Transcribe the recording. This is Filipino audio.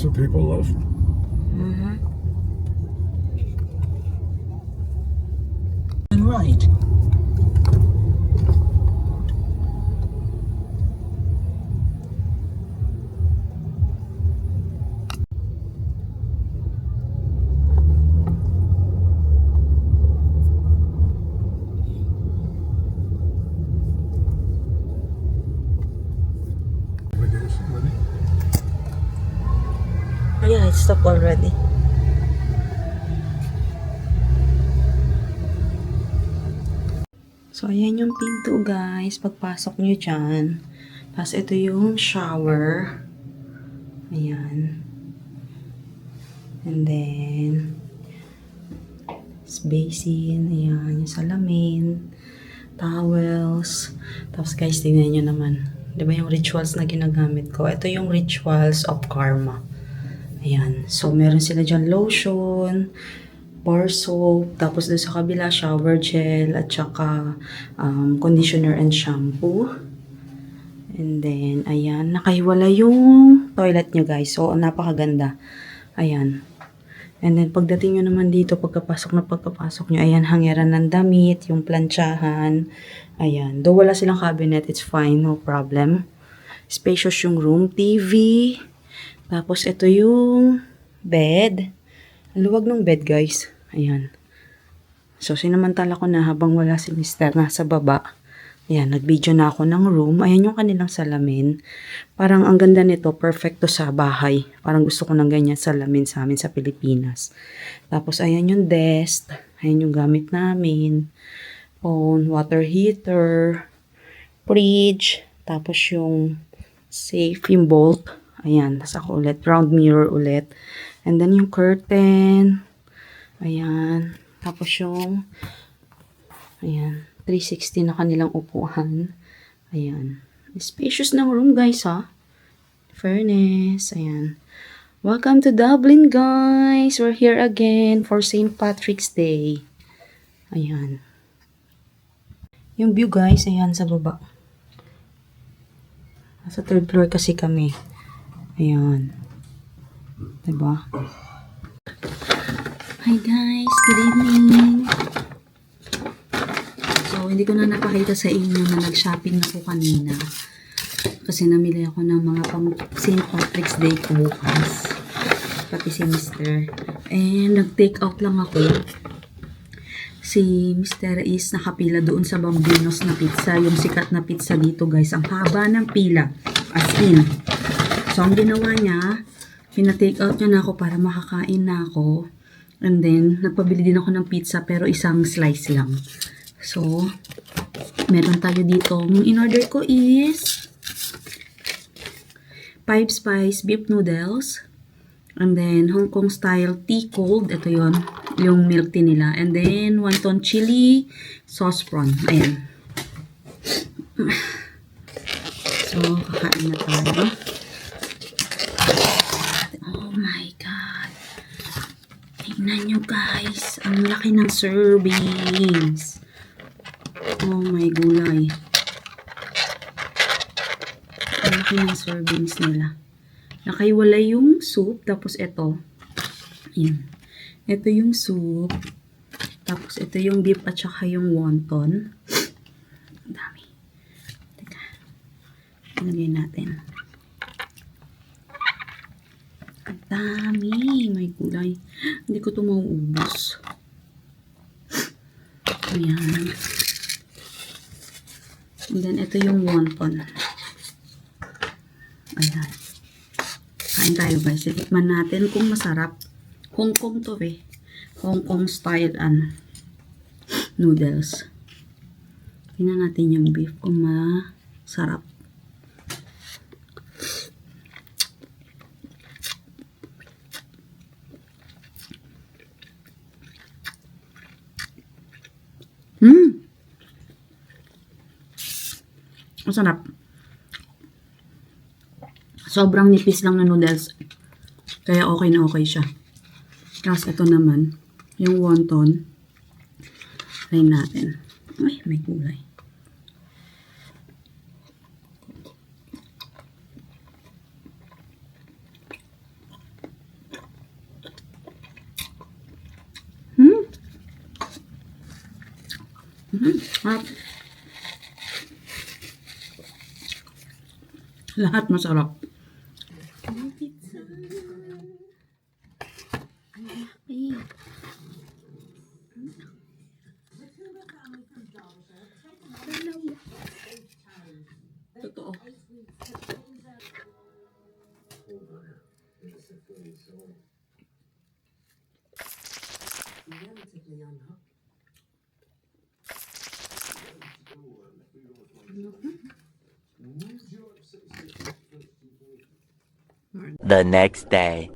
That's what people love. Mm-hmm. And right. Ready? Yeah, it stopped already. So, ayan yung pinto, guys. Pagpasok nyo dyan. Tapos, ito yung shower. Ayan. And then, basin. Ayan. Yung salamin. Towels. Tapos, guys, tingnan nyo naman. Diba yung rituals na ginagamit ko? Ito yung rituals of karma. Ayan. So, meron sila dyan lotion, bar soap, tapos doon sa kabila, shower gel, at saka conditioner and shampoo. And then, ayan, nakahiwala yung toilet nyo, guys. So, napakaganda. Ayan. And then, pagdating nyo naman dito, pagkapasok nyo, ayan, hangeran ng damit, yung planchahan. Ayan. Though wala silang cabinet, it's fine, no problem. Spacious yung room, TV. Tapos, ito yung bed. Ang luwag ng bed, guys. Ayan. So, sinamantala ko na habang wala si Mr. nasa baba. Ayan, nag-video na ako ng room. Ayan yung kanilang salamin. Parang ang ganda nito, perfect to sa bahay. Parang gusto ko ng ganyan salamin sa amin sa Pilipinas. Tapos, ayan yung desk. Ayan yung gamit namin. Phone, water heater, fridge. Tapos yung safe, yung bolt. Ayan, tas ako ulit. Round mirror ulit. And then yung curtain. Ayan. Tapos yung, ayan, 360 na kanilang upuan. Ayan. Spacious ng room, guys, ha. Fairness. Ayan. Welcome to Dublin, guys. We're here again for St. Patrick's Day. Ayan. Yung view, guys, ayan sa baba. Sa third floor kasi kami. Ayan. Diba? Hi guys, good evening. So, hindi ko na napakita sa inyo na nag-shopping na po kanina. Kasi namili ako ng mga pang St. Patrick's Day ko bukas. Pati si Mr. And nag-take out lang ako. Si Mr. is nakapila doon sa Bambinos na pizza. Yung sikat na pizza dito, guys. Ang haba ng pila. As in. So, ang ginawa niya, pina-take out niya na ako para makakain na ako. And then, nagpabili din ako ng pizza pero isang slice lang. So, meron tayo dito. Yung in-order ko is 5 spice beef noodles. And then, Hong Kong style tea cold. Ito yon yung milk tea nila. And then, wonton chili sauce prawn. Ayan. So, kakain na tayo. Oh my God. Tingnan nyo, guys. Ang laki ng servings. Oh my gulay. Ang laki ng servings nila. Nakaiwalay yung soup. Tapos ito. Ayan. Ito yung soup. Tapos ito yung beef at saka yung wonton. Ang dami. Teka. Ilagay natin. Ang dami. May gulay. Hindi ko ito mauubos. Ayan. And then, ito yung wonton. Ayan. Kain tayo, guys. Itikman natin kung masarap. Hong Kong to eh. Hong Kong style noodles. Tingnan natin yung beef kung masarap. Masarap. Sobrang nipis lang na noodles. Kaya okay na okay siya. Tapos ito naman, yung wonton. Try natin. Ay, may gulay. Sarap. Lahat masarap. Totoo. The next day.